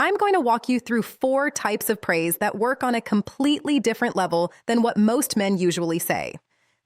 I'm going to walk you through 4 types of praise that work on a completely different level than what most men usually say.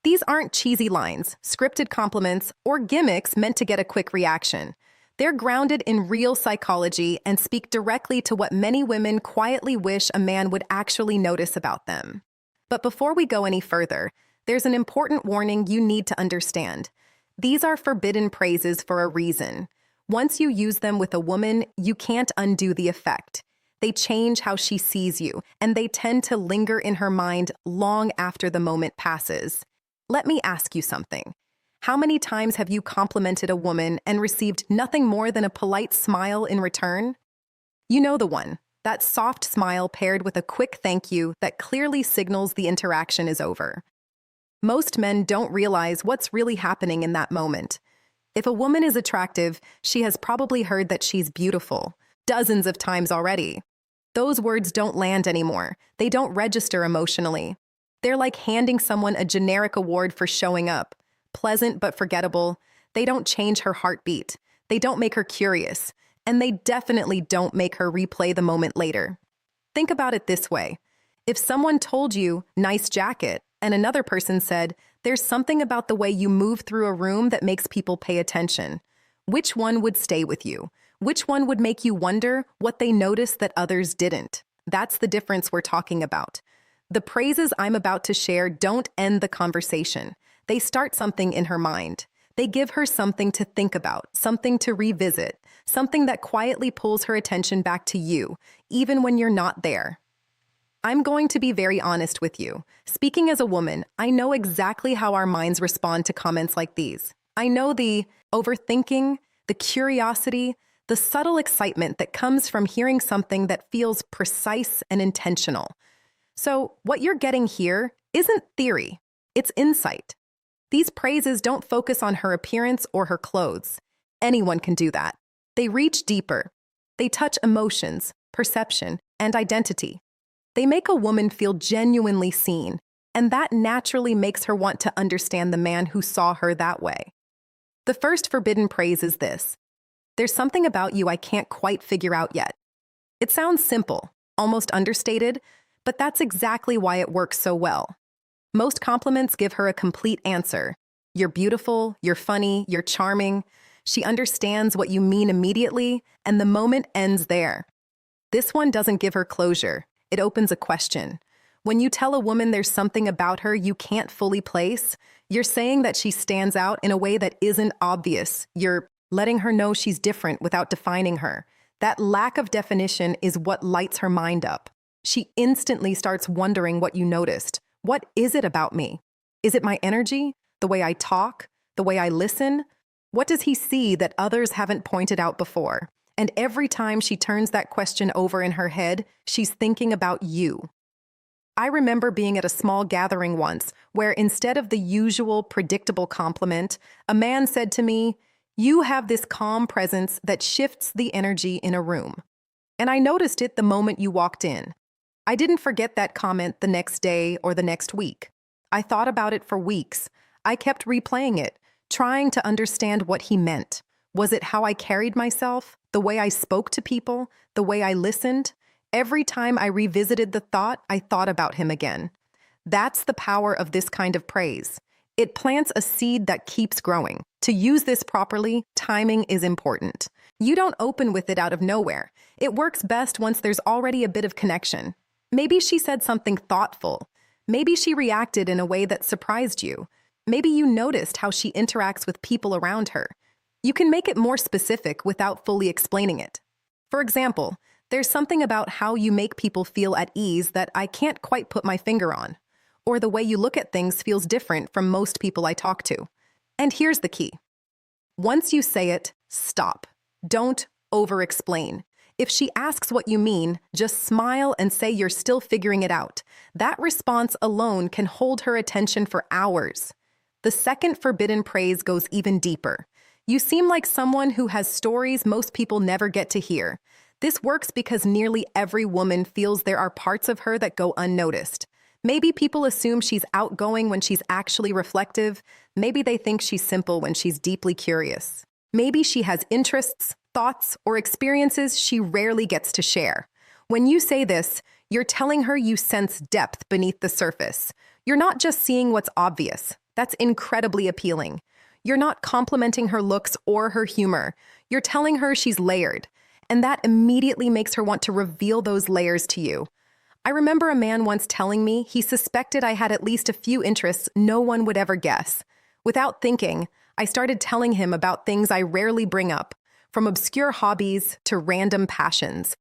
These aren't cheesy lines, scripted compliments, or gimmicks meant to get a quick reaction. They're grounded in real psychology and speak directly to what many women quietly wish a man would actually notice about them. But before we go any further, there's an important warning you need to understand. These are forbidden praises for a reason. Once you use them with a woman, you can't undo the effect. They change how she sees you, and they tend to linger in her mind long after the moment passes. Let me ask you something. How many times have you complimented a woman and received nothing more than a polite smile in return? You know the one, that soft smile paired with a quick thank you that clearly signals the interaction is over. Most men don't realize what's really happening in that moment. If a woman is attractive, she has probably heard that she's beautiful, dozens of times already. Those words don't land anymore. They don't register emotionally. They're like handing someone a generic award for showing up. Pleasant but forgettable. They don't change her heartbeat. They don't make her curious. And they definitely don't make her replay the moment later. Think about it this way. If someone told you, "Nice jacket," and another person said, "There's something about the way you move through a room that makes people pay attention," which one would stay with you? Which one would make you wonder what they noticed that others didn't? That's the difference we're talking about. The praises I'm about to share don't end the conversation. They start something in her mind. They give her something to think about, something to revisit, something that quietly pulls her attention back to you, even when you're not there. I'm going to be very honest with you. Speaking as a woman, I know exactly how our minds respond to comments like these. I know the overthinking, the curiosity, the subtle excitement that comes from hearing something that feels precise and intentional. So what you're getting here isn't theory, it's insight. These praises don't focus on her appearance or her clothes. Anyone can do that. They reach deeper. They touch emotions, perception, and identity. They make a woman feel genuinely seen, and that naturally makes her want to understand the man who saw her that way. The first forbidden praise is this: "There's something about you I can't quite figure out yet." It sounds simple, almost understated, but that's exactly why it works so well. Most compliments give her a complete answer. You're beautiful, you're funny, you're charming. She understands what you mean immediately, and the moment ends there. This one doesn't give her closure. It opens a question. When you tell a woman there's something about her you can't fully place, you're saying that she stands out in a way that isn't obvious. You're letting her know she's different without defining her. That lack of definition is what lights her mind up. She instantly starts wondering what you noticed. What is it about me? Is it my energy? The way I talk? The way I listen? What does he see that others haven't pointed out before? And every time she turns that question over in her head, she's thinking about you. I remember being at a small gathering once where instead of the usual predictable compliment, a man said to me, "You have this calm presence that shifts the energy in a room." And I noticed it the moment you walked in. I didn't forget that comment the next day or the next week. I thought about it for weeks. I kept replaying it, trying to understand what he meant. Was it how I carried myself, the way I spoke to people, the way I listened? Every time I revisited the thought, I thought about him again. That's the power of this kind of praise. It plants a seed that keeps growing. To use this properly, timing is important. You don't open with it out of nowhere. It works best once there's already a bit of connection. Maybe she said something thoughtful. Maybe she reacted in a way that surprised you. Maybe you noticed how she interacts with people around her. You can make it more specific without fully explaining it. For example, there's something about how you make people feel at ease that I can't quite put my finger on. Or the way you look at things feels different from most people I talk to. And here's the key. Once you say it, stop. Don't over-explain. If she asks what you mean, just smile and say you're still figuring it out. That response alone can hold her attention for hours. The second forbidden praise goes even deeper. You seem like someone who has stories most people never get to hear. This works because nearly every woman feels there are parts of her that go unnoticed. Maybe people assume she's outgoing when she's actually reflective. Maybe they think she's simple when she's deeply curious. Maybe she has interests, thoughts, or experiences she rarely gets to share. When you say this, you're telling her you sense depth beneath the surface. You're not just seeing what's obvious. That's incredibly appealing. You're not complimenting her looks or her humor. You're telling her she's layered. And that immediately makes her want to reveal those layers to you. I remember a man once telling me he suspected I had at least a few interests no one would ever guess. Without thinking, I started telling him about things I rarely bring up, from obscure hobbies to random passions.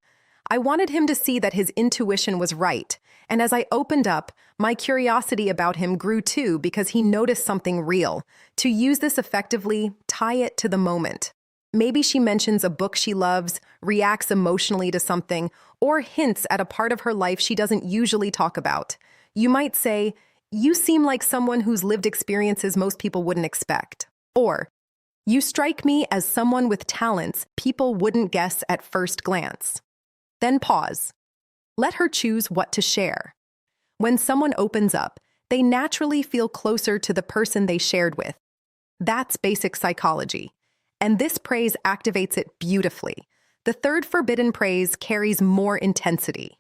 I wanted him to see that his intuition was right, and as I opened up, my curiosity about him grew too because he noticed something real. To use this effectively, tie it to the moment. Maybe she mentions a book she loves, reacts emotionally to something, or hints at a part of her life she doesn't usually talk about. You might say, "You seem like someone who's lived experiences most people wouldn't expect." Or, "You strike me as someone with talents people wouldn't guess at first glance." Then pause. Let her choose what to share. When someone opens up, they naturally feel closer to the person they shared with. That's basic psychology. And this praise activates it beautifully. The third forbidden praise carries more intensity.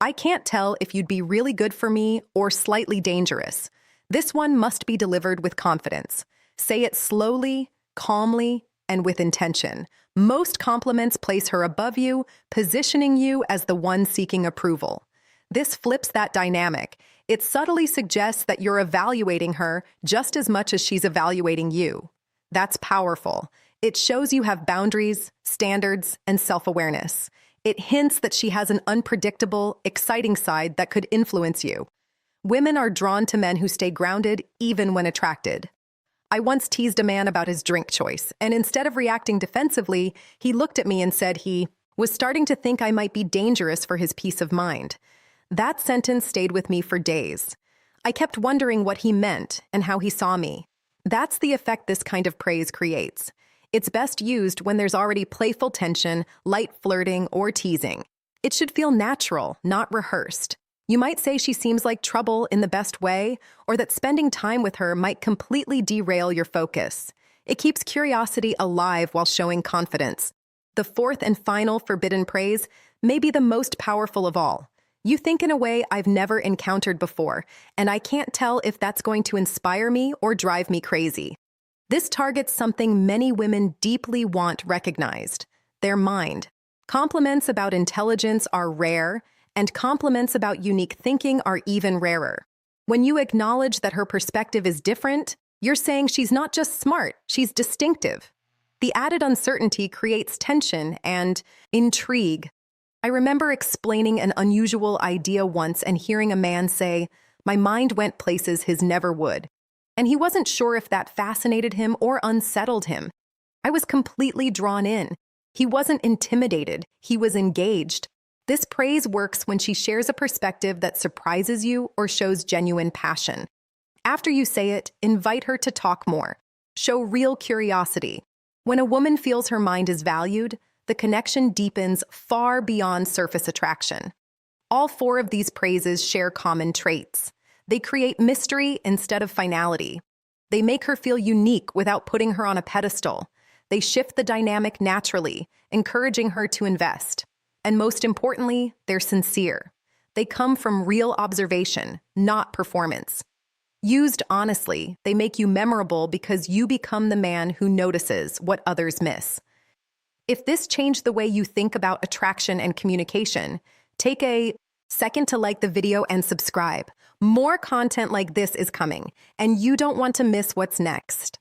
"I can't tell if you'd be really good for me or slightly dangerous." This one must be delivered with confidence. Say it slowly, calmly, and with intention. Most compliments place her above you, positioning you as the one seeking approval. This flips that dynamic. It subtly suggests that you're evaluating her just as much as she's evaluating you. That's powerful. It shows you have boundaries, standards, and self-awareness. It hints that she has an unpredictable, exciting side that could influence you. Women are drawn to men who stay grounded even when attracted. I once teased a man about his drink choice, and instead of reacting defensively, he looked at me and said he was starting to think I might be dangerous for his peace of mind. That sentence stayed with me for days. I kept wondering what he meant and how he saw me. That's the effect this kind of praise creates. It's best used when there's already playful tension, light flirting, or teasing. It should feel natural, not rehearsed. You might say she seems like trouble in the best way, or that spending time with her might completely derail your focus. It keeps curiosity alive while showing confidence. The fourth and final forbidden praise may be the most powerful of all. "You think in a way I've never encountered before, and I can't tell if that's going to inspire me or drive me crazy." This targets something many women deeply want recognized: their mind. Compliments about intelligence are rare, and compliments about unique thinking are even rarer. When you acknowledge that her perspective is different, you're saying she's not just smart, she's distinctive. The added uncertainty creates tension and intrigue. I remember explaining an unusual idea once and hearing a man say, "My mind went places his never would." And he wasn't sure if that fascinated him or unsettled him. I was completely drawn in. He wasn't intimidated, he was engaged. This praise works when she shares a perspective that surprises you or shows genuine passion. After you say it, invite her to talk more. Show real curiosity. When a woman feels her mind is valued, the connection deepens far beyond surface attraction. All four of these praises share common traits. They create mystery instead of finality. They make her feel unique without putting her on a pedestal. They shift the dynamic naturally, encouraging her to invest. And most importantly, they're sincere. They come from real observation, not performance. Used honestly, they make you memorable because you become the man who notices what others miss. If this changed the way you think about attraction and communication, take a second to like the video and subscribe. More content like this is coming, and you don't want to miss what's next.